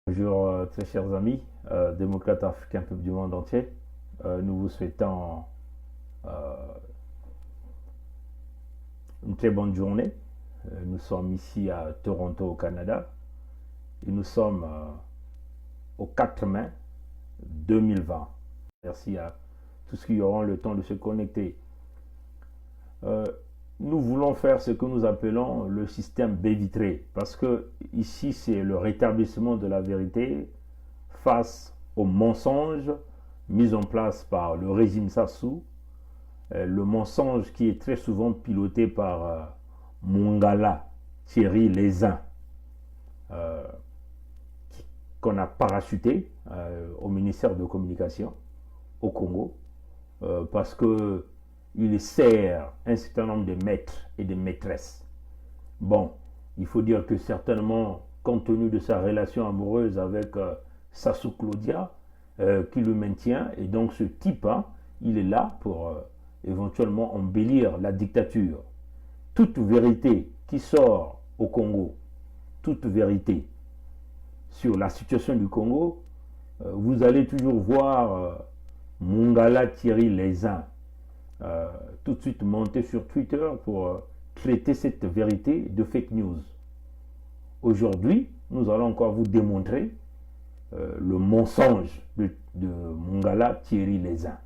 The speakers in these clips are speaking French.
Bonjour très chers amis, démocrates africains, peuple du monde entier. Nous vous souhaitons euh, une très bonne journée. Nous sommes ici à Toronto au Canada et nous sommes au 4 mai 2020. Merci à tous qui auront le temps de se connecter. Euh, nous voulons faire ce que nous appelons le système baie vitrée parce que ici c'est le rétablissement de la vérité face aux mensonges mis en place par le régime Sassou, le mensonge qui est très souvent piloté par Mongala Thierry Lézin, euh, qu'on a parachuté au ministère de Communication au Congo, parce que il sert un certain nombre de maîtres et de maîtresses. Bon, il faut dire que certainement, compte tenu de sa relation amoureuse avec Sassou Claudia, qui le maintient, et donc ce type, hein, il est là pour éventuellement embellir la dictature. Toute vérité qui sort au Congo, toute vérité sur la situation du Congo, vous allez toujours voir Mongala Thierry Lézin tout de suite monter sur Twitter pour traiter cette vérité de fake news. Aujourd'hui, nous allons encore vous démontrer le mensonge de Mongala Thierry Lézin.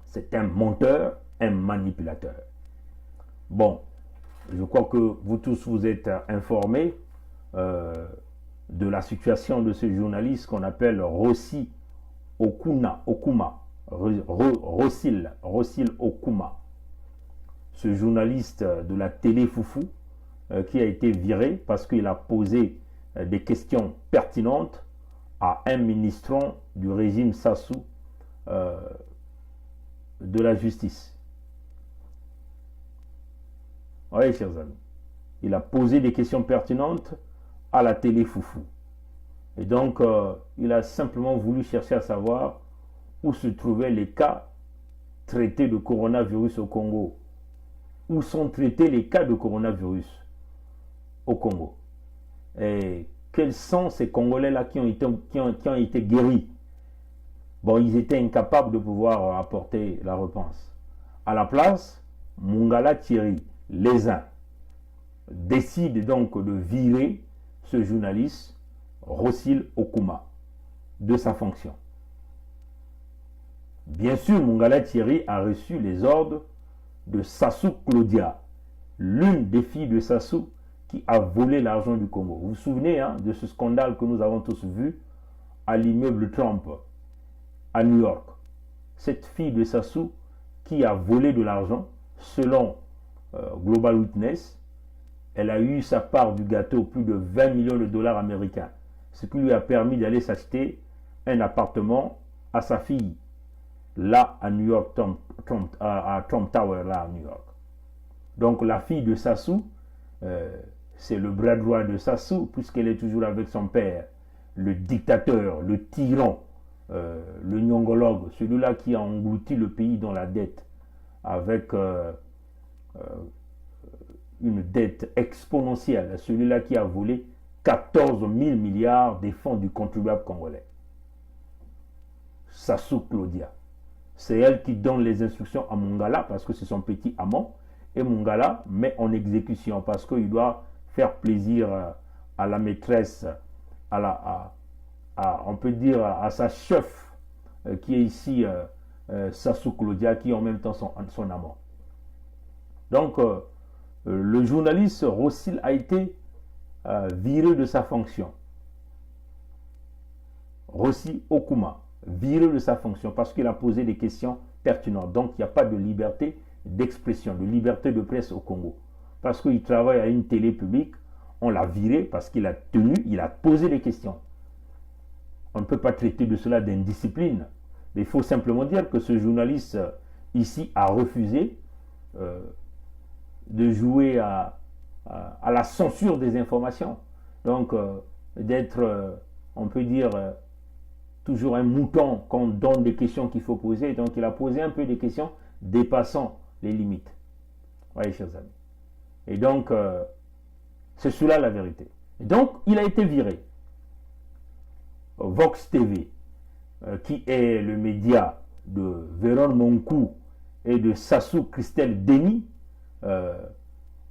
C'est un menteur, un manipulateur. Bon, je crois que vous tous vous êtes informés de la situation de ce journaliste qu'on appelle Rossi Okuma. Rossil Okuma, ce journaliste de la télé Foufou qui a été viré parce qu'il a posé des questions pertinentes à un ministron du régime Sassou de la justice. Oui, chers amis, il a posé des questions pertinentes à la télé Foufou. Et donc, il a simplement voulu chercher à savoir où se trouvaient les cas traités de coronavirus au Congo. Où sont traités les cas de coronavirus au Congo. Et quels sont ces Congolais-là qui ont été guéris? Bon, ils étaient incapables de pouvoir apporter la réponse. À la place, Mongala Thierry Lézin décide donc de virer ce journaliste, Rossil Okuma, de sa fonction. Bien sûr, Mongala Thierry a reçu les ordres de Sassou Claudia, l'une des filles de Sassou qui a volé l'argent du Congo. Vous vous souvenez de ce scandale que nous avons tous vu à l'immeuble Trump à New York. Cette fille de Sassou qui a volé de l'argent, selon Global Witness, elle a eu sa part du gâteau, plus de 20 millions de dollars américains, ce qui lui a permis d'aller s'acheter un appartement à sa fille, là à New York, à Trump Tower, là à New York. Donc la fille de Sassou, c'est le bras droit de Sassou, puisqu'elle est toujours avec son père, le dictateur, le tyran, le nyongologue, celui-là qui a englouti le pays dans la dette, avec une dette exponentielle, celui-là qui a volé 14 000 milliards des fonds du contribuable congolais. Sassou Claudia. C'est elle qui donne les instructions à Mongala parce que c'est son petit amant. Et Mongala met en exécution parce qu'il doit faire plaisir à la maîtresse, on peut dire à sa chef qui est ici Sassou Claudia, qui est en même temps son amant. Donc le journaliste Rossil a été viré de sa fonction. Rossi Okuma, viré de sa fonction parce qu'il a posé des questions pertinentes. Donc, il n'y a pas de liberté d'expression, de liberté de presse au Congo. Parce qu'il travaille à une télé publique, on l'a viré parce qu'il a posé des questions. On ne peut pas traiter de cela d'indiscipline. Mais il faut simplement dire que ce journaliste ici a refusé de jouer à la censure des informations. Donc, d'être, on peut dire, toujours un mouton qu'on donne des questions qu'il faut poser. Donc, il a posé un peu des questions dépassant les limites. Voyez, chers amis. Et donc, c'est cela la vérité. Et donc, il a été viré. Vox TV, qui est le média de Véron Monkou et de Sassou Christelle Denis,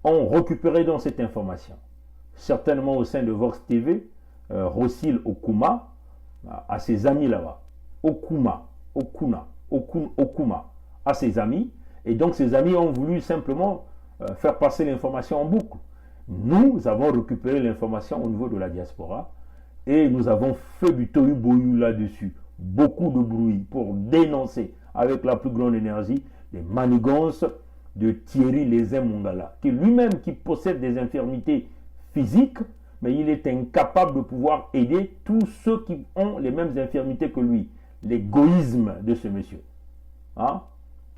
ont récupéré dans cette information. Certainement au sein de Vox TV, Rossil Okuma à ses amis là-bas. Okuma, à ses amis. Et donc ses amis ont voulu simplement faire passer l'information en boucle. Nous avons récupéré l'information au niveau de la diaspora et nous avons fait du tohu-bohu là-dessus. Beaucoup de bruit pour dénoncer avec la plus grande énergie les manigances de Thierry Lézin Mongala, qui lui-même qui possède des infirmités physiques, mais il est incapable de pouvoir aider tous ceux qui ont les mêmes infirmités que lui. L'égoïsme de ce monsieur. Hein?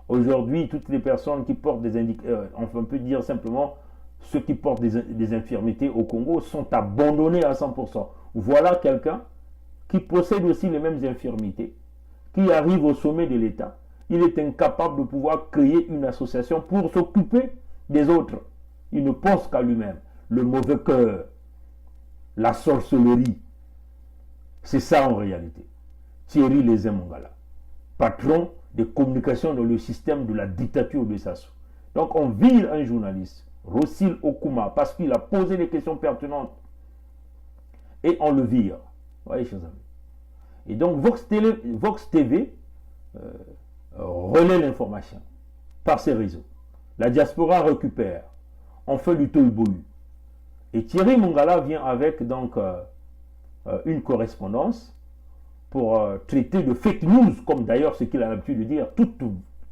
Aujourd'hui, toutes les personnes qui portent on peut dire simplement, ceux qui portent des infirmités au Congo sont abandonnés à 100%. Voilà quelqu'un qui possède aussi les mêmes infirmités, qui arrive au sommet de l'État. Il est incapable de pouvoir créer une association pour s'occuper des autres. Il ne pense qu'à lui-même. Le mauvais cœur, la sorcellerie, c'est ça en réalité. Thierry Lézin Mongala, patron des communications dans le système de la dictature de Sassou. Donc on vire un journaliste, Rossil Okuma, parce qu'il a posé des questions pertinentes et on le vire. Vous voyez, chers amis. Et donc Vox TV relaie l'information par ses réseaux. La diaspora récupère. On fait du tohu-bohu. Et Thierry Mongala vient avec donc une correspondance pour traiter de fake news, comme d'ailleurs ce qu'il a l'habitude de dire, toute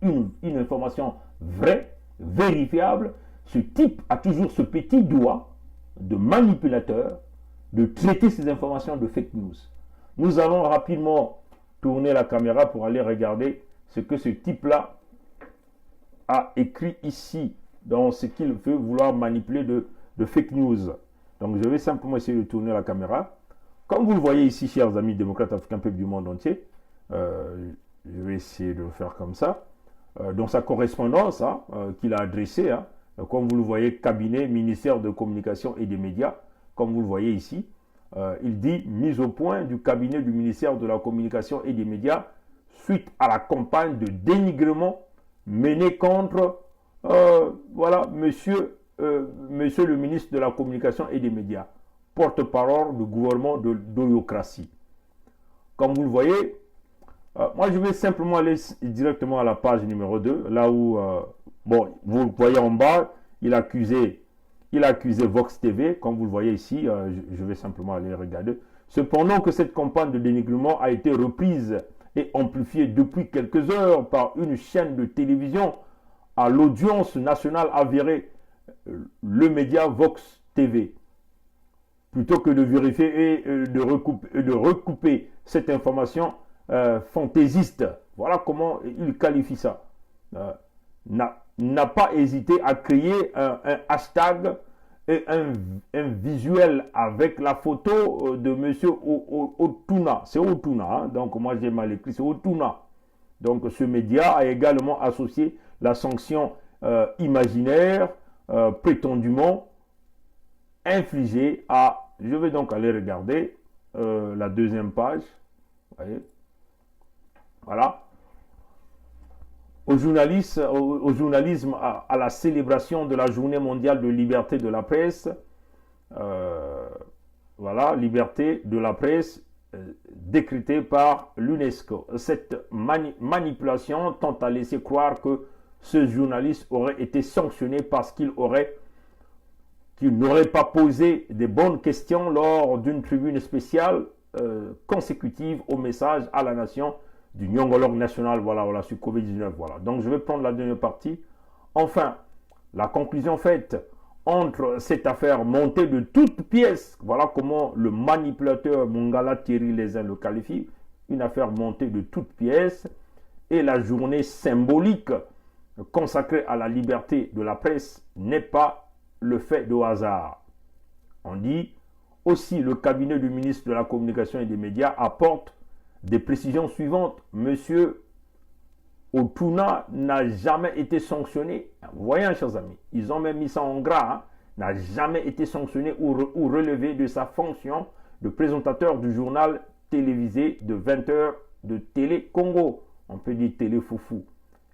une information vraie, vérifiable. Ce type a toujours ce petit doigt de manipulateur de traiter ces informations de fake news. Nous allons rapidement tourner la caméra pour aller regarder ce que ce type-là a écrit ici dans ce qu'il veut vouloir manipuler de fake news. Donc je vais simplement essayer de tourner la caméra. Comme vous le voyez ici, chers amis démocrates africains, peuple du monde entier, je vais essayer de le faire comme ça. Dans sa correspondance qu'il a adressée, comme vous le voyez, cabinet, ministère de communication et des médias, comme vous le voyez ici, il dit mise au point du cabinet du ministère de la communication et des médias suite à la campagne de dénigrement menée contre monsieur le ministre de la communication et des médias, porte-parole du gouvernement de l'Oyocratie. Comme vous le voyez, moi je vais simplement aller directement à la page numéro 2, là où, vous le voyez en bas, il a accusé Vox TV, comme vous le voyez ici, je vais simplement aller regarder. Cependant que cette campagne de dénigrement a été reprise et amplifiée depuis quelques heures par une chaîne de télévision à l'audience nationale avérée, le média Vox TV. Plutôt que de vérifier et de recouper cette information fantaisiste, voilà comment il qualifie ça, n'a pas hésité à créer un hashtag et un visuel avec la photo de M. Otuna. C'est Otuna, donc moi j'ai mal écrit, c'est Otuna. Donc ce média a également associé la sanction imaginaire prétendument infligée à... Je vais donc aller regarder la deuxième page. Vous voyez, voilà. Au journalisme, à la célébration de la Journée mondiale de liberté de la presse, voilà, liberté de la presse décrétée par l'UNESCO. Cette manipulation tend à laisser croire que ce journaliste aurait été sanctionné parce qu'il n'aurait pas posé des bonnes questions lors d'une tribune spéciale consécutive au message à la nation du Nyongologue national, voilà, sur Covid-19, voilà. Donc, je vais prendre la dernière partie. Enfin, la conclusion faite entre cette affaire montée de toutes pièces, voilà comment le manipulateur Mongala Thierry Lézin le qualifie, une affaire montée de toutes pièces, et la journée symbolique consacrée à la liberté de la presse n'est pas le fait de hasard. On dit aussi le cabinet du ministre de la Communication et des Médias apporte des précisions suivantes. Monsieur Otuna n'a jamais été sanctionné. Vous voyez, chers amis, ils ont même mis ça en gras. N'a jamais été sanctionné ou relevé de sa fonction de présentateur du journal télévisée de 20 heures de Télé Congo. On peut dire Télé Foufou.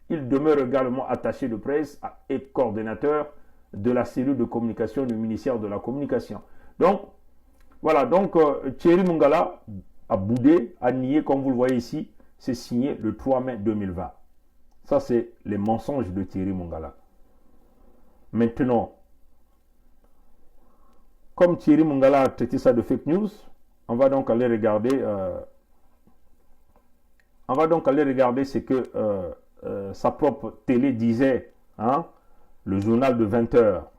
Il demeure également attaché de presse et coordonnateur de la cellule de communication du ministère de la Communication. Donc, voilà, donc Thierry Mongala a boudé, a nié, comme vous le voyez ici, c'est signé le 3 mai 2020. Ça, c'est les mensonges de Thierry Mongala. Maintenant, comme Thierry Mongala a traité ça de fake news, on va donc aller regarder, ce que sa propre télé disait, hein, le journal de 20 heures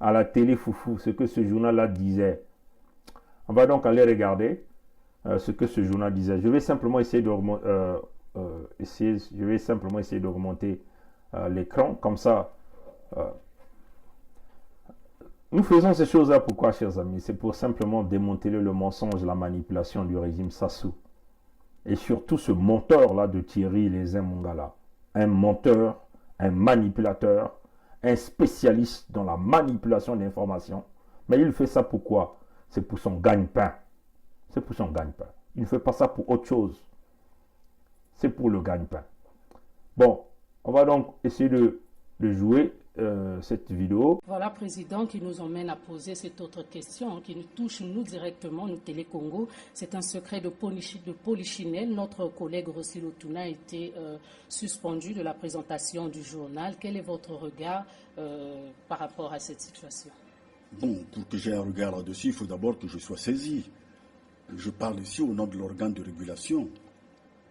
à la télé Foufou, ce que ce journal-là disait. On va donc aller regarder ce que ce journal disait. Je vais simplement essayer de remonter, l'écran, comme ça. Nous faisons ces choses-là pourquoi, chers amis? C'est pour simplement démanteler le mensonge, la manipulation du régime Sassou. Et surtout ce menteur-là de Thierry Lézin Mongala. Un menteur, un manipulateur, un spécialiste dans la manipulation d'informations. Mais il fait ça pourquoi? C'est pour son gagne-pain. C'est pour son gagne-pain. Il ne fait pas ça pour autre chose. C'est pour le gagne-pain. Bon, on va donc essayer de jouer cette vidéo. Voilà, Président, qui nous emmène à poser cette autre question qui nous touche, nous, directement, nous, Télé Congo. C'est un secret de Polichinelle. Notre collègue Rossi Lotuna a été suspendu de la présentation du journal. Quel est votre regard par rapport à cette situation? Bon, pour que j'ai un regard là-dessus, il faut d'abord que je sois saisi. Je parle ici au nom de l'organe de régulation.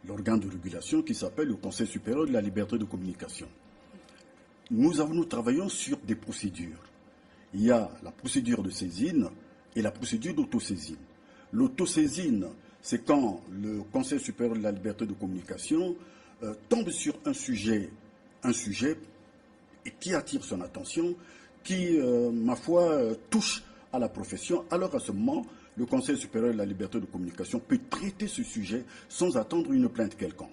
L'organe de régulation qui s'appelle le Conseil supérieur de la liberté de communication. Nous travaillons sur des procédures. Il y a la procédure de saisine et la procédure d'autosaisine. L'autosaisine, c'est quand le Conseil supérieur de la liberté de communication tombe sur un sujet et qui attire son attention, qui, ma foi, touche à la profession. Alors à ce moment, le Conseil supérieur de la liberté de communication peut traiter ce sujet sans attendre une plainte quelconque.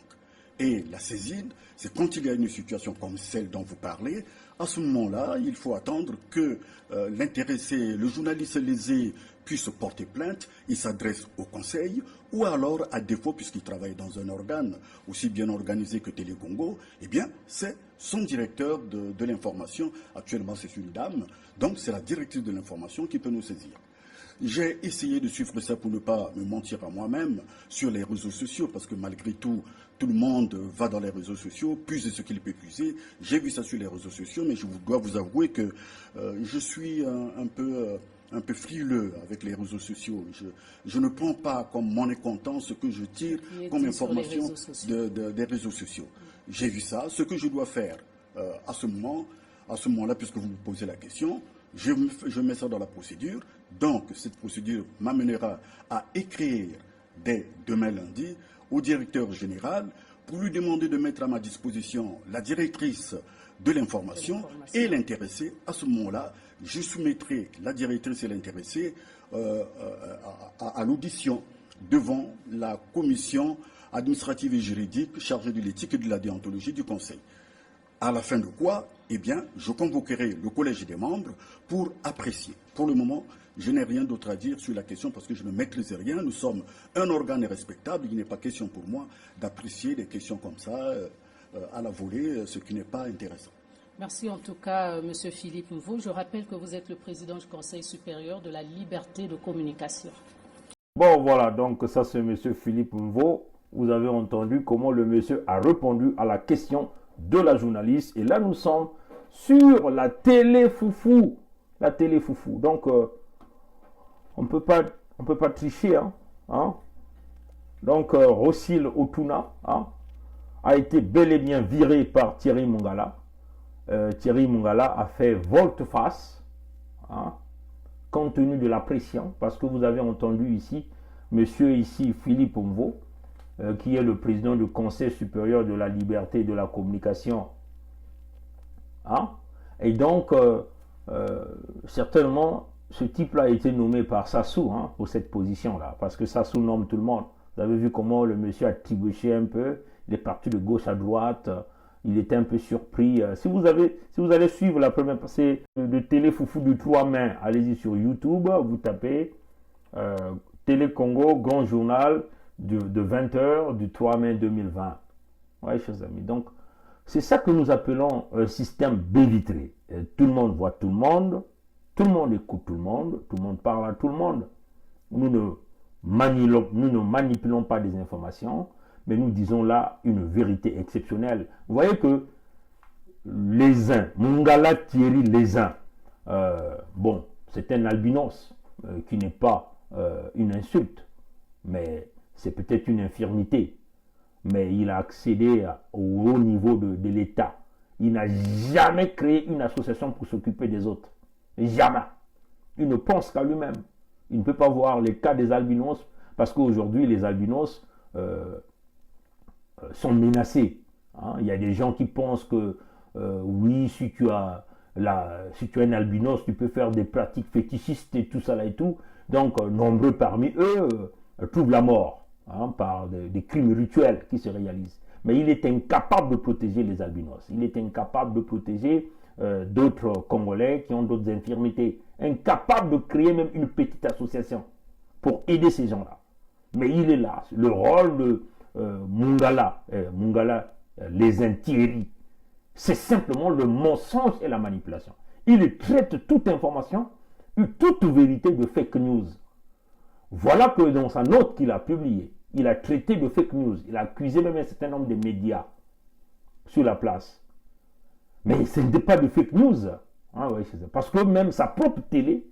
Et la saisine, c'est quand il y a une situation comme celle dont vous parlez, à ce moment-là, il faut attendre que l'intéressé, le journaliste lésé, puisse porter plainte, il s'adresse au conseil, ou alors, à défaut, puisqu'il travaille dans un organe aussi bien organisé que Télé Congo, eh bien, c'est son directeur de l'information. Actuellement, c'est une dame, donc c'est la directrice de l'information qui peut nous saisir. J'ai essayé de suivre ça pour ne pas me mentir à moi-même sur les réseaux sociaux, parce que malgré tout, tout le monde va dans les réseaux sociaux, puise ce qu'il peut puiser. J'ai vu ça sur les réseaux sociaux, mais je dois vous avouer que je suis un peu frileux avec les réseaux sociaux. Je ne prends pas comme monnaie comptante ce que je tire comme information des réseaux sociaux. J'ai vu ça. Ce que je dois faire à ce moment-là, puisque vous me posez la question, je mets ça dans la procédure. Donc, cette procédure m'amènera à écrire dès demain lundi au directeur général pour lui demander de mettre à ma disposition la directrice de l'information et l'intéressé. À ce moment-là, je soumettrai la directrice et l'intéressé à l'audition devant la commission administrative et juridique chargée de l'éthique et de la déontologie du Conseil. À la fin de quoi, eh bien, je convoquerai le collège des membres pour apprécier. Pour le moment, je n'ai rien d'autre à dire sur la question parce que je ne maîtrise rien. Nous sommes un organe respectable. Il n'est pas question pour moi d'apprécier des questions comme ça à la volée, ce qui n'est pas intéressant. Merci en tout cas, M. Philippe Mvo. Je rappelle que vous êtes le président du Conseil supérieur de la liberté de communication. Bon, voilà, donc ça c'est M. Philippe Mvo. Vous avez entendu comment le monsieur a répondu à la question de la journaliste. Et là, nous sommes sur la télé Foufou. La télé Foufou. Donc, on peut pas tricher. Hein. Donc, Rossi Lotuna a été bel et bien viré par Thierry Mongala. Thierry Mongala a fait volte-face, compte tenu de la pression, parce que vous avez entendu ici, monsieur ici, Philippe Mvo, qui est le président du Conseil supérieur de la liberté et de la communication. Et donc, certainement, ce type-là a été nommé par Sassou pour cette position-là, parce que Sassou nomme tout le monde. Vous avez vu comment le monsieur a trébuché un peu, il est parti de gauche à droite, il était un peu surpris. Si vous allez suivre la première partie de Télé Foufou du 3 mai, allez-y sur YouTube, vous tapez Télé Congo, grand journal de 20 heures du 3 mai 2020. Oui, chers amis. Donc, c'est ça que nous appelons un système bélitré. Tout le monde voit tout le monde écoute tout le monde parle à tout le monde. Nous ne manipulons pas des informations, mais nous disons là une vérité exceptionnelle. Vous voyez que les uns, Mungala Thierry les uns, bon, c'est un albinos qui n'est pas une insulte, mais c'est peut-être une infirmité. Mais il a accédé au haut niveau de l'État. Il n'a jamais créé une association pour s'occuper des autres. Jamais. Il ne pense qu'à lui-même. Il ne peut pas voir les cas des albinos parce qu'aujourd'hui, les albinos sont menacés. Hein. Il y a des gens qui pensent que oui, si tu es un albinos, tu peux faire des pratiques fétichistes et tout ça là et tout. Donc, nombreux parmi eux trouvent la mort. Hein, par des crimes rituels qui se réalisent. Mais il est incapable de protéger les albinos. Il est incapable de protéger d'autres Congolais qui ont d'autres infirmités. Incapable de créer même une petite association pour aider ces gens-là. Mais il est là. Le rôle de Mungala, les Thierry, c'est simplement le mensonge et la manipulation. Il traite toute information, toute vérité de fake news. Voilà que dans sa note qu'il a publiée, il a traité de fake news. Il a accusé même un certain nombre de médias sur la place. Mais ce n'était pas de fake news. Hein, ouais, parce que même sa propre télé,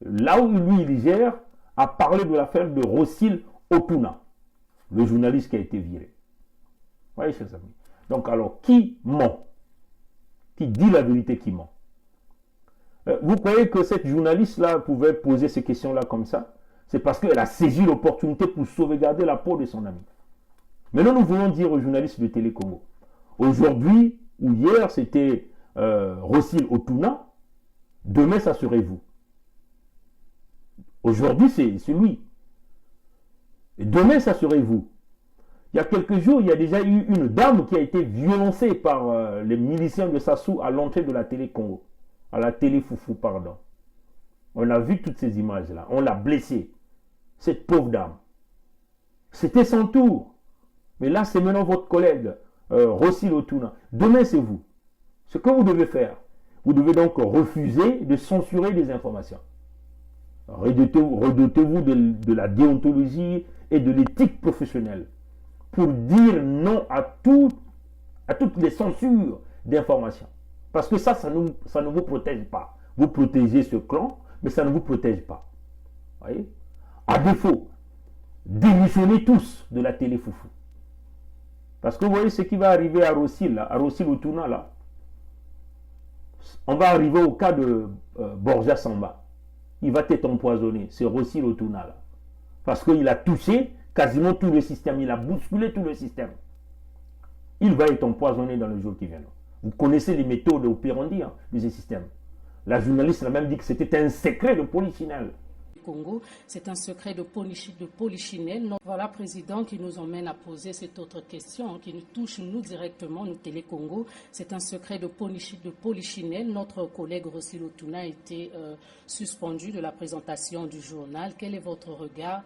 là où lui il gère, a parlé de l'affaire de Rossil Otuna, le journaliste qui a été viré. Ouais, chers amis. Donc alors, qui ment? Qui dit la vérité, qui ment? Vous croyez que cette journaliste-là pouvait poser ces questions-là comme ça? C'est parce qu'elle a saisi l'opportunité pour sauvegarder la peau de son ami. Maintenant, nous voulons dire aux journalistes de Télé Congo, aujourd'hui ou hier, c'était Rossil Otuna, demain, ça serait vous. Aujourd'hui, c'est lui. Et demain, ça serait vous. Il y a quelques jours, il y a déjà eu une dame qui a été violencée par les miliciens de Sassou à l'entrée de la Télé Congo, à la Télé Foufou, pardon. On a vu toutes ces images-là. On l'a blessée. Cette pauvre dame. C'était son tour. Mais là, c'est maintenant votre collègue, Rossil Otuna. Demain, c'est vous. Ce que vous devez faire, vous devez donc refuser de censurer des informations. Redotez-vous de la déontologie et de l'éthique professionnelle pour dire non à toutes les censures d'informations. Parce que ça ne vous protège pas. Vous protégez ce clan, mais ça ne vous protège pas. Voyez? À défaut, démissionnez tous de la Télé Foufou. Parce que vous voyez ce qui va arriver à Rossil Otuna, là. On va arriver au cas de Borja Samba. Il va être empoisonné, c'est Rossil Otuna, là. Parce qu'il a touché quasiment tout le système, il a bousculé tout le système. Il va être empoisonné dans le jour qui vient. Vous connaissez les méthodes opérandies de ce système. La journaliste a même dit que c'était un secret de Polichinelle. Congo, c'est un secret de Polichinelle. Voilà, Président, qui nous emmène à poser cette autre question qui nous touche, nous, directement, nous, Télé Congo. C'est un secret de Polichinelle. Notre collègue Rossil Otuna a été suspendu de la présentation du journal. Quel est votre regard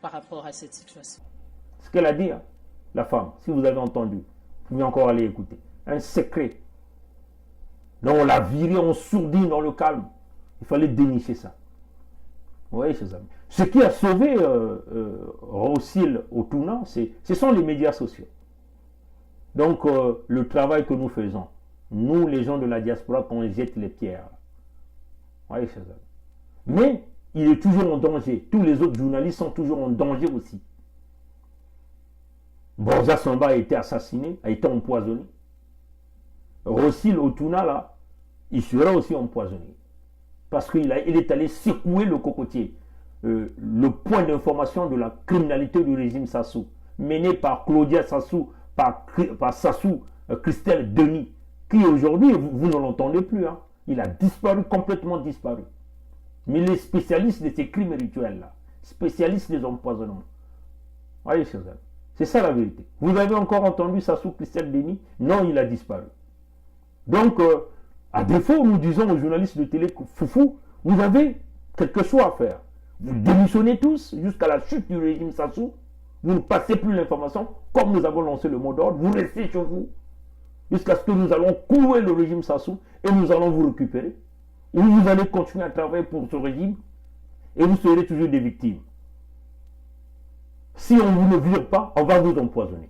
par rapport à cette situation? Ce qu'elle a dit, hein, la femme, si vous avez entendu, vous pouvez encore aller écouter. Un secret. Donc on l'a viré en sourdine dans le calme. Il fallait dénicher ça. Oui, chers amis. Ce qui a sauvé Rossil Otuna, ce sont les médias sociaux. Donc, le travail que nous faisons, nous, les gens de la diaspora, qu'on jette les pierres. Oui, chers amis. Mais, il est toujours en danger. Tous les autres journalistes sont toujours en danger aussi. Borja Samba a été assassiné, a été empoisonné. Rossil Otuna, là, il sera aussi empoisonné. Parce qu'il est allé secouer le cocotier, le point d'information de la criminalité du régime Sassou, mené par Claudia Sassou, par Sassou Christelle Denis, qui aujourd'hui, vous ne l'entendez plus, hein. Il a disparu, complètement disparu. Mais les spécialistes de ces crimes rituels-là, spécialistes des empoisonnements, voyez, chers amis, c'est ça la vérité. Vous avez encore entendu Sassou Christelle Denis? Non, il a disparu. Donc, à défaut, nous disons aux journalistes de Télé Foufou, vous avez quelque chose à faire. Vous démissionnez tous jusqu'à la chute du régime Sassou. Vous ne passez plus l'information. Comme nous avons lancé le mot d'ordre, vous restez chez vous. Jusqu'à ce que nous allons clouer le régime Sassou et nous allons vous récupérer. Ou vous allez continuer à travailler pour ce régime et vous serez toujours des victimes. Si on ne vous ne vire pas, on va vous empoisonner.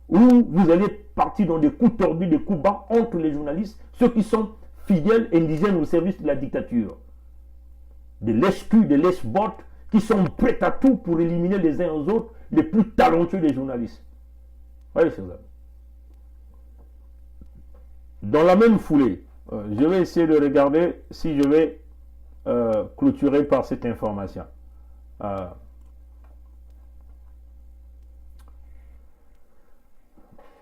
Ou vous allez partir dans des coups tordus, des coups bas entre les journalistes, ceux qui sont fidèles, indigènes au service de la dictature. Des lèche-culs, des lèche-bottes qui sont prêts à tout pour éliminer les uns aux autres les plus talentueux des journalistes. Voyez, chers amis. Dans la même foulée, je vais essayer de regarder si je vais clôturer par cette information.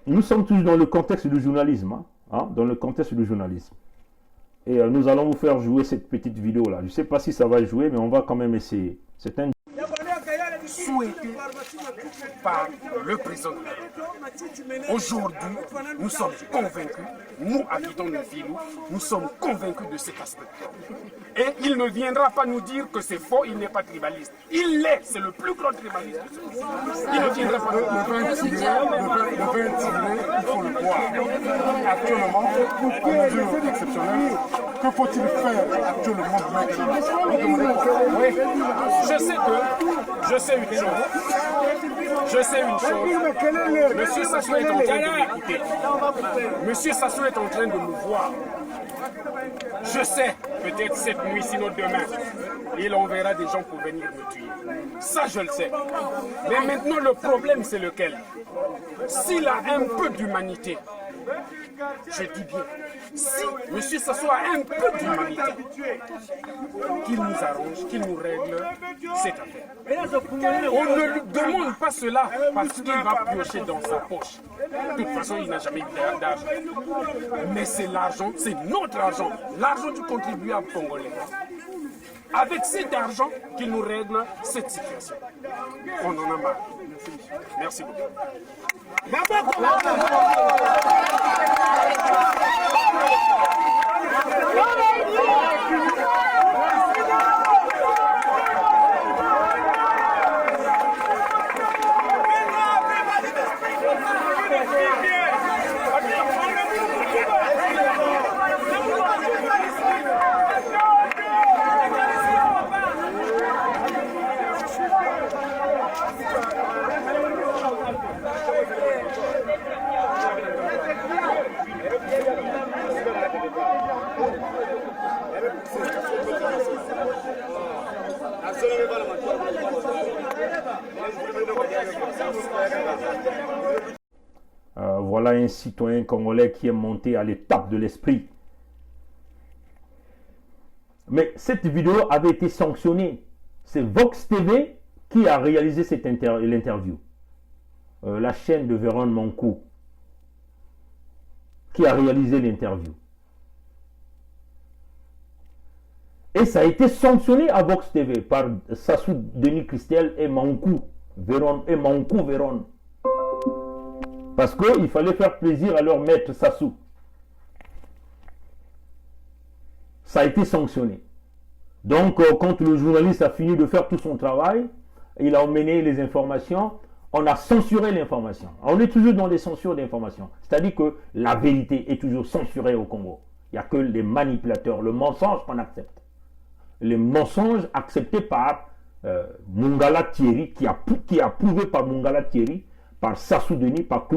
Nous sommes tous dans le contexte du journalisme. Dans le contexte du journalisme. Et nous allons vous faire jouer cette petite vidéo-là. Je ne sais pas si ça va jouer, mais on va quand même essayer. C'est un... souhaité par le président. Aujourd'hui, nous sommes convaincus, nous habitants de Filou, nous sommes convaincus de cet aspect. Et il ne viendra pas nous dire que c'est faux, il n'est pas tribaliste. Il l'est, c'est le plus grand tribaliste. Il ne viendra pas nous dire. Le 20 il faut le voir. Actuellement, en mesure exceptionnelle, que faut-il faire actuellement maintenant? Oui, je sais une chose. Je sais une chose. Monsieur Sassou est en train de m'écouter. Monsieur Sassou est en train de me voir. Je sais, peut-être cette nuit, sinon demain, il enverra des gens pour venir me tuer. Ça, je le sais. Mais maintenant, le problème, c'est lequel? S'il a un peu d'humanité, je dis bien, si M. Sassou a un peu d'humanité, qu'il nous arrange, qu'il nous règle cette affaire. On ne lui demande pas cela parce qu'il va piocher dans sa poche. De toute façon, il n'a jamais eu d'argent. Mais c'est l'argent, c'est notre argent, l'argent du contribuable congolais. Avec cet argent qu'il nous règle cette situation. On en a marre. Merci beaucoup. Voilà un citoyen congolais qui est monté à l'étape de l'esprit. Mais cette vidéo avait été sanctionnée. C'est Vox TV qui a réalisé l'interview. La chaîne de Véron Mankou qui a réalisé l'interview. Et ça a été sanctionné à Vox TV par Sassou Denis Christel et Mankou Véron. Parce qu'il fallait faire plaisir à leur maître Sassou. Ça a été sanctionné. Donc, quand le journaliste a fini de faire tout son travail, il a emmené les informations, on a censuré l'information. On est toujours dans les censures d'informations. C'est-à-dire que la vérité est toujours censurée au Congo. Il n'y a que les manipulateurs, le mensonge qu'on accepte. Les mensonges acceptés par Mungala Thierry, qui est approuvé par Mungala Thierry, par Sassou Denis, par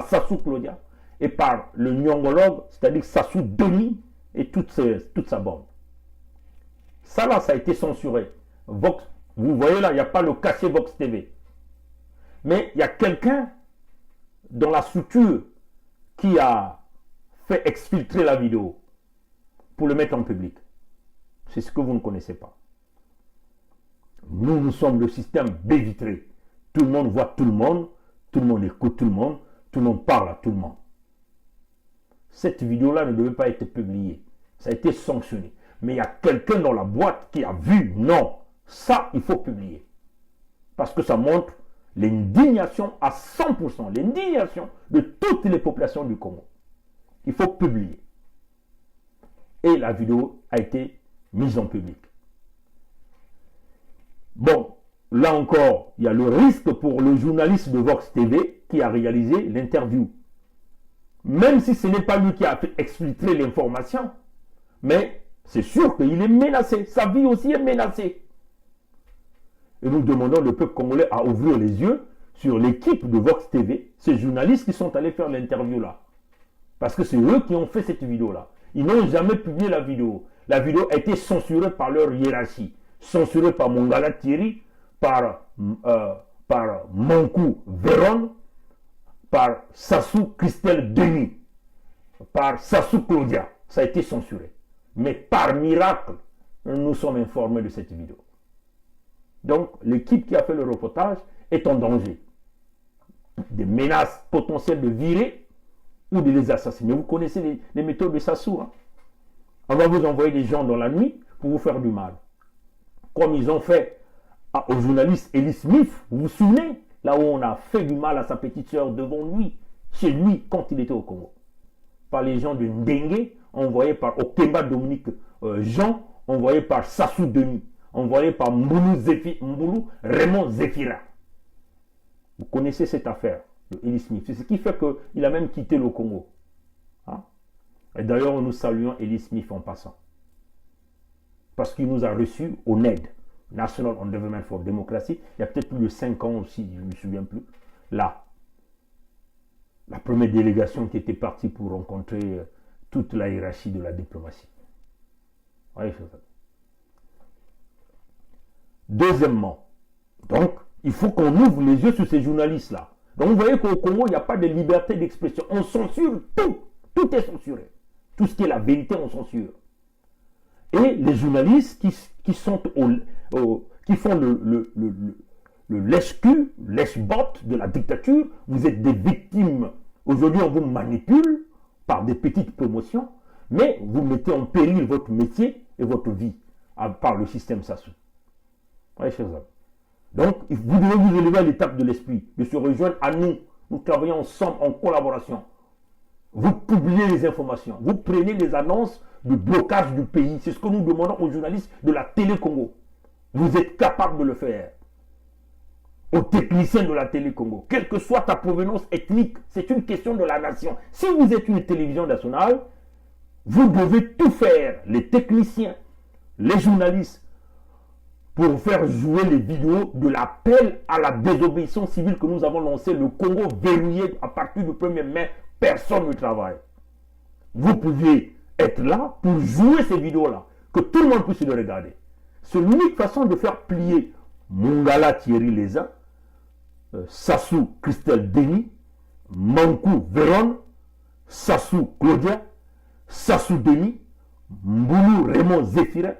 Sassou Claudia, et par le nyongologue, c'est-à-dire Sassou Denis, et toute sa bande. Ça là, ça a été censuré. Vox, vous voyez là, il n'y a pas le cachet Vox TV. Mais il y a quelqu'un dans la structure qui a fait exfiltrer la vidéo pour le mettre en public. C'est ce que vous ne connaissez pas. Nous sommes le système B-vitré. Tout le monde voit tout le monde écoute tout le monde parle à tout le monde. Cette vidéo-là ne devait pas être publiée. Ça a été sanctionné. Mais il y a quelqu'un dans la boîte qui a vu, non, ça, il faut publier. Parce que ça montre l'indignation à 100%, l'indignation de toutes les populations du Congo. Il faut publier. Et la vidéo a été mise en public. Bon, là encore, il y a le risque pour le journaliste de Vox TV qui a réalisé l'interview. Même si ce n'est pas lui qui a exfiltré l'information, mais c'est sûr qu'il est menacé. Sa vie aussi est menacée. Et nous demandons le peuple congolais à ouvrir les yeux sur l'équipe de Vox TV, ces journalistes qui sont allés faire l'interview là. Parce que c'est eux qui ont fait cette vidéo-là. Ils n'ont jamais publié la vidéo. La vidéo a été censurée par leur hiérarchie. Censurée par Mongala Thierry, par Mankou Véron, par Sassou Christelle Denis, par Sassou Claudia. Ça a été censuré. Mais par miracle, nous sommes informés de cette vidéo. Donc, l'équipe qui a fait le reportage est en danger. Des menaces potentielles de virer ou de les assassiner. Vous connaissez les méthodes de Sassou. Hein? On va vous envoyer des gens dans la nuit pour vous faire du mal. Comme ils ont fait au journaliste Elie Smith, vous vous souvenez, là où on a fait du mal à sa petite sœur devant lui, chez lui, quand il était au Congo. Par les gens de Ndengue, envoyés par Okemba Dominique Jean, envoyés par Sassou Denis, envoyés par Mboulou Raymond Zéphira. Vous connaissez cette affaire de Elie Smith. C'est ce qui fait qu'il a même quitté le Congo. Hein? Et d'ailleurs, nous saluons Elie Smith en passant. Parce qu'il nous a reçus au NED, National Endowment for Democracy, il y a peut-être plus de 5 ans aussi, je ne me souviens plus. Là, la première délégation qui était partie pour rencontrer toute la hiérarchie de la diplomatie. Oui, c'est ça. Deuxièmement, donc, il faut qu'on ouvre les yeux sur ces journalistes-là. Donc, vous voyez qu'au Congo, il n'y a pas de liberté d'expression. On censure tout. Tout est censuré. Tout ce qui est la vérité, on censure. Et les journalistes qui font le lèche-cul, lèche-botte de la dictature, vous êtes des victimes. Aujourd'hui, on vous manipule par des petites promotions, mais vous mettez en péril votre métier et votre vie par le système Sassou. Oui, chers amis. Donc, vous devez vous élever à l'étape de l'esprit, de se rejoindre à nous. Nous travaillons ensemble en collaboration. Vous publiez les informations, vous prenez les annonces de blocage du pays. C'est ce que nous demandons aux journalistes de la Télé Congo. Vous êtes capable de le faire. Aux techniciens de la Télé Congo. Quelle que soit ta provenance ethnique, c'est une question de la nation. Si vous êtes une télévision nationale, vous devez tout faire, les techniciens, les journalistes, pour faire jouer les vidéos de l'appel à la désobéissance civile que nous avons lancé, le Congo verrouillé à partir du 1er mai, personne ne travaille. Vous pouvez être là pour jouer ces vidéos-là, que tout le monde puisse les regarder. C'est l'unique façon de faire plier Mongala Thierry Léza, Sassou Christelle Denis, Mankou Véron, Sassou Claudia, Sassou Denis, Mboulou Raymond Zéphira,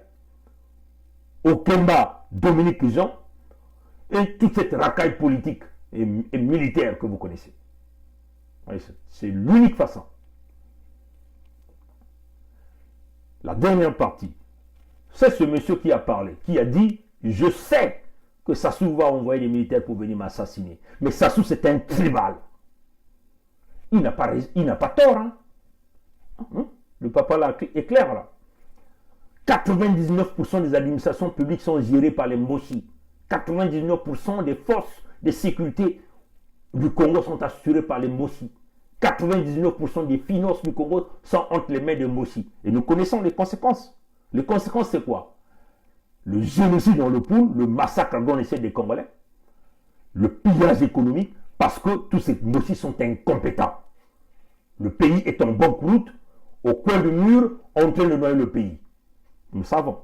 Okemba Dominique Jean, et toute cette racaille politique et militaire que vous connaissez. C'est l'unique façon. La dernière partie, c'est ce monsieur qui a parlé, qui a dit « Je sais que Sassou va envoyer des militaires pour venir m'assassiner. Mais Sassou, c'est un tribal. Il n'a pas tort. Hein? Le papa là est clair là. 99% des administrations publiques sont gérées par les Moshi. 99% des forces de sécurité du Congo sont assurées par les Moshi. 99% des finances du Congo sont entre les mains de Moshi. Et nous connaissons les conséquences. Les conséquences, c'est quoi? Le génocide dans le Poul, le massacre organisé des Congolais, le pillage économique, parce que tous ces Moshi sont incompétents. Le pays est en banqueroute, au coin du mur, en train de noyer le pays. Nous savons.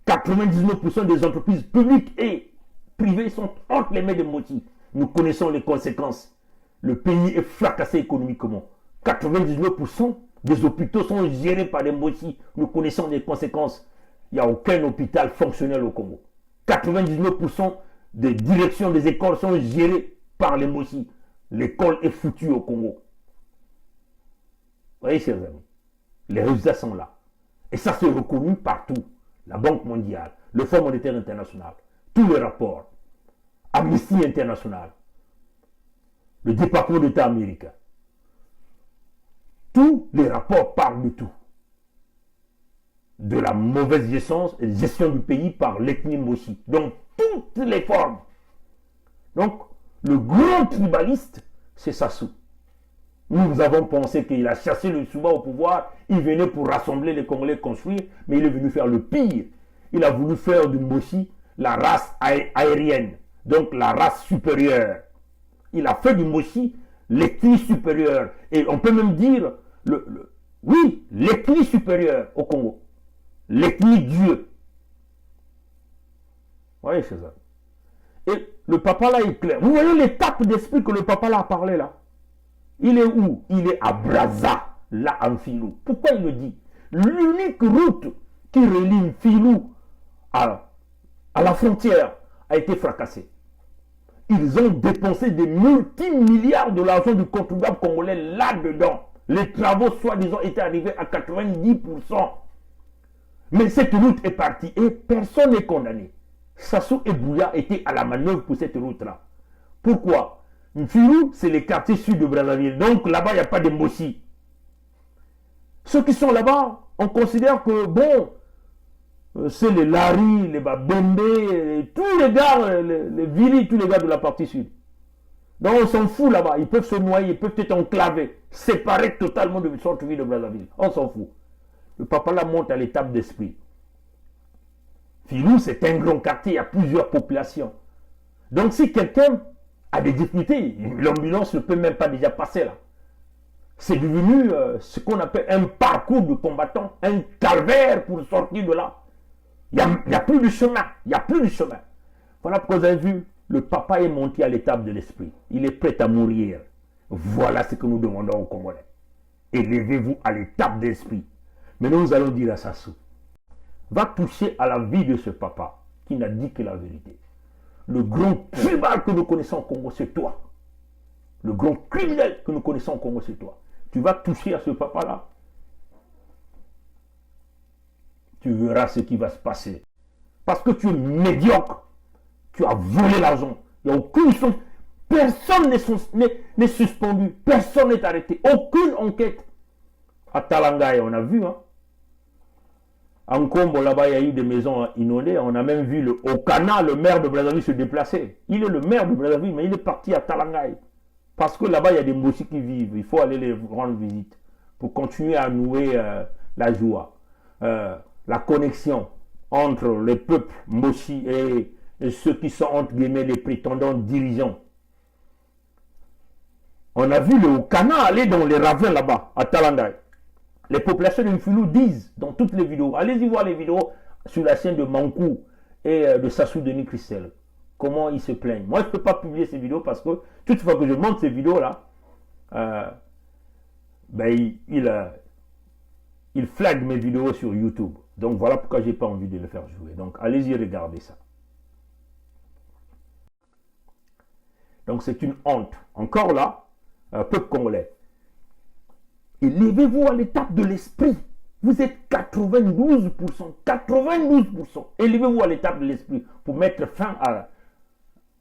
99% des entreprises publiques et privées sont entre les mains de Moshi. Nous connaissons les conséquences. Le pays est fracassé économiquement. 99% des hôpitaux sont gérés par des Moshi. Nous connaissons les conséquences. Il n'y a aucun hôpital fonctionnel au Congo. 99% des directions des écoles sont gérées par les Moshi. L'école est foutue au Congo. Vous voyez, chers amis, les résultats sont là. Et ça, c'est reconnu partout. La Banque mondiale, le Fonds monétaire international, tous les rapports, Amnesty International, le département d'État américain. Tous les rapports parlent de tout. De la mauvaise gestion du pays par l'ethnie Moshi. Donc, toutes les formes. Donc, le grand tribaliste, c'est Sassou. Nous avons pensé qu'il a chassé le Souba au pouvoir, il venait pour rassembler les Congolais, construire, mais il est venu faire le pire. Il a voulu faire du Mossi la race aérienne, donc la race supérieure. Il a fait du Mossi l'ethnie supérieure. Et on peut même dire, oui, l'ethnie supérieure au Congo. L'ethnie Dieu. Vous voyez, c'est ça. Et le papa là est clair. Vous voyez l'étape d'esprit que le papa là a parlé là. Il est où? Il est à Brazza, là en Filou. Pourquoi il le dit? L'unique route qui relie Filou à la frontière a été fracassée. Ils ont dépensé des multimilliards de l'argent du contribuable congolais là-dedans. Les travaux, soi-disant, étaient arrivés à 90%. Mais cette route est partie et personne n'est condamné. Sassou et Bouya étaient à la manœuvre pour cette route-là. Pourquoi? Mfilou, c'est les quartiers sud de Brazzaville. Donc là-bas, il n'y a pas de Mossi. Ceux qui sont là-bas, on considère que, bon, c'est les Lari, les Babembe, tous les gars, les Vili, tous les gars de la partie sud. Donc on s'en fout là-bas. Ils peuvent se noyer, ils peuvent être enclavés, séparés totalement de centre-ville de Brazzaville. On s'en fout. Le papa là monte à l'étape d'esprit. Filou, c'est un grand quartier, il y a plusieurs populations. Donc si quelqu'un a des difficultés, l'ambulance ne peut même pas déjà passer là. C'est devenu ce qu'on appelle un parcours de combattant, un calvaire pour sortir de là. Il n'y a plus de chemin, il n'y a plus de chemin. Voilà pourquoi vous avez vu, le papa est monté à l'étape de l'esprit. Il est prêt à mourir. Voilà ce que nous demandons aux Congolais. Élevez-vous à l'étape de l'esprit. Maintenant, nous allons dire à Sassou, va toucher à la vie de ce papa qui n'a dit que la vérité. Le grand tribal que nous connaissons au Congo, c'est toi. Le grand criminel que nous connaissons au Congo, c'est toi. Tu vas toucher à ce papa-là. Tu verras ce qui va se passer. Parce que tu es médiocre. Tu as volé l'argent. Il n'y a aucune chose. Personne n'est suspendu. Personne n'est arrêté. Aucune enquête. À Talangaï, on a vu, hein. En Combo, là-bas, il y a eu des maisons inondées. On a même vu le Okana, le maire de Brazzaville, se déplacer. Il est le maire de Brazzaville, mais il est parti à Talangaï. Parce que là-bas, il y a des Mossi qui vivent. Il faut aller les rendre visite pour continuer à nouer la joie. La connexion entre les peuples Mossi et ceux qui sont, entre guillemets, les prétendants dirigeants. On a vu le Okana aller dans les ravins là-bas, à Talangaï. Les populations de Mfilou disent dans toutes les vidéos, allez-y voir les vidéos sur la chaîne de Mankou et de Sassou Denis Christel, comment ils se plaignent. Moi, je ne peux pas publier ces vidéos parce que toute fois que je monte ces vidéos-là, il flag mes vidéos sur YouTube. Donc voilà pourquoi je n'ai pas envie de le faire jouer. Donc allez-y regarder ça. Donc c'est une honte. Encore là, peuple congolais. Élevez-vous à l'étape de l'esprit. Vous êtes 92%. 92%. Élevez-vous à l'étape de l'esprit pour mettre fin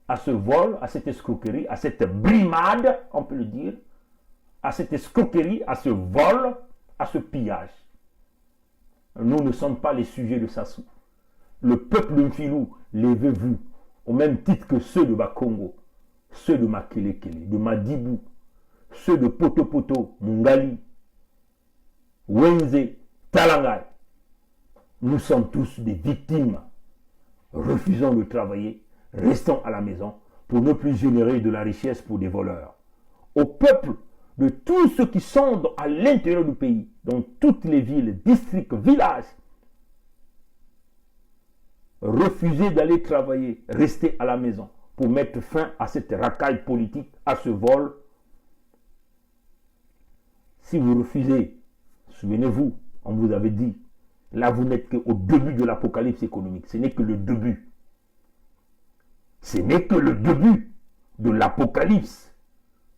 à ce vol, à cette escroquerie, à cette brimade, on peut le dire, à cette escroquerie, à ce vol, à ce pillage. Nous ne sommes pas les sujets de Sassou. Le peuple de Mfilou, levez-vous, au même titre que ceux de Bakongo, ceux de Makelekele, de Madibou, ceux de Poto, Mungali, Wenze, Talangaï. Nous sommes tous des victimes. Refusons de travailler, restons à la maison pour ne plus générer de la richesse pour des voleurs. Au peuple de tous ceux qui sont à l'intérieur du pays, dans toutes les villes, districts, villages, refusez d'aller travailler, restez à la maison pour mettre fin à cette racaille politique, à ce vol. Si vous refusez, souvenez-vous, on vous avait dit, là vous n'êtes qu'au début de l'apocalypse économique. Ce n'est que le début. Ce n'est que le début de l'apocalypse.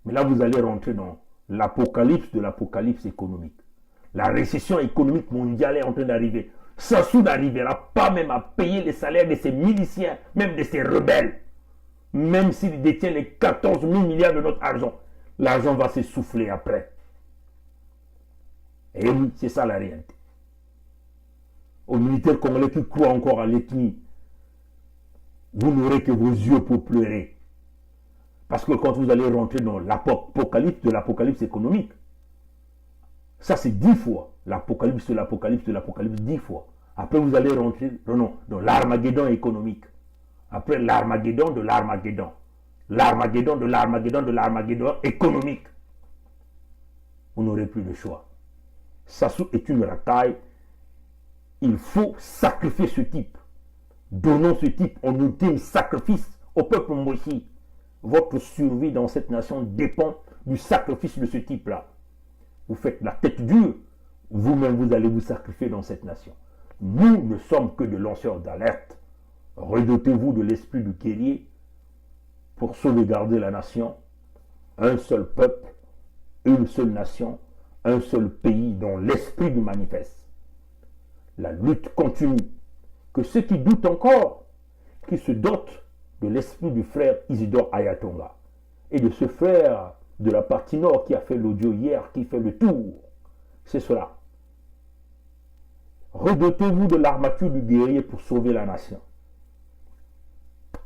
Mais là vous allez rentrer dans l'apocalypse de l'apocalypse économique. La récession économique mondiale est en train d'arriver. Sassou n'arrivera pas même à payer les salaires de ses miliciens, même de ses rebelles. Même s'il détient les 14 000 milliards de notre argent, l'argent va s'essouffler après. Et oui, c'est ça la réalité. Aux militaires congolais qui croient encore à l'ethnie vous n'aurez que vos yeux pour pleurer. Parce que quand vous allez rentrer dans l'apocalypse de l'apocalypse économique, ça c'est 10 fois. L'apocalypse de l'apocalypse de l'apocalypse 10 fois. Après vous allez rentrer dans l'Armageddon économique. Après l'Armageddon de l'Armageddon. L'Armageddon de l'Armageddon de l'Armageddon économique. Vous n'aurez plus de choix. Sassou est une racaille. Il faut sacrifier ce type. Donnons ce type en ultime sacrifice au peuple Moshi. Votre survie dans cette nation dépend du sacrifice de ce type-là. Vous faites la tête dure, vous-même vous allez vous sacrifier dans cette nation. Nous ne sommes que de lanceurs d'alerte. Redotez-vous de l'esprit du guerrier pour sauvegarder la nation. Un seul peuple, une seule nation, un seul pays dans l'esprit du manifeste. La lutte continue. Que ceux qui doutent encore, qui se dotent de l'esprit du frère Isidore Ayatonga et de ce frère de la partie nord qui a fait l'audio hier, qui fait le tour, c'est cela. Redotez-vous de l'armature du guerrier pour sauver la nation.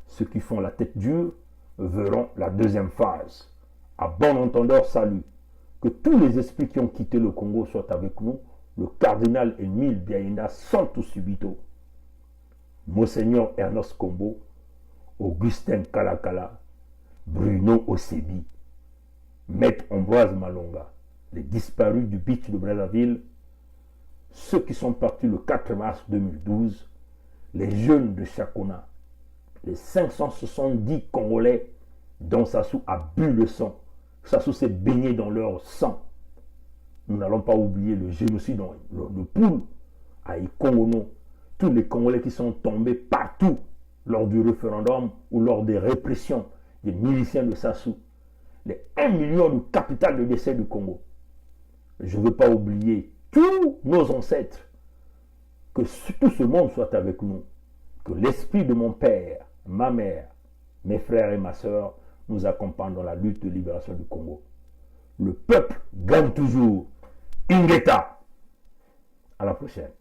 Ceux qui font la tête dure verront la deuxième phase. À bon entendeur, salut. Que tous les esprits qui ont quitté le Congo soient avec nous. Le cardinal Émile Biaïna Santo Subito. Monseigneur Ernest Kombo. Augustin Kalakala. Bruno Osebi. Maître Ambroise Malonga. Les disparus du beach de Brazzaville. Ceux qui sont partis le 4 mars 2012. Les jeunes de Chakona. Les 570 Congolais dont Sassou a bu le sang. Sassou s'est baigné dans leur sang. Nous n'allons pas oublier le génocide, le poule à Ikongono. Tous les Congolais qui sont tombés partout lors du référendum ou lors des répressions des miliciens de Sassou. Les 1 million de capital de décès du Congo. Je ne veux pas oublier tous nos ancêtres. Que tout ce monde soit avec nous. Que l'esprit de mon père, ma mère, mes frères et ma soeur nous accompagnent dans la lutte de libération du Congo. Le peuple gagne toujours. Ingeta. À la prochaine.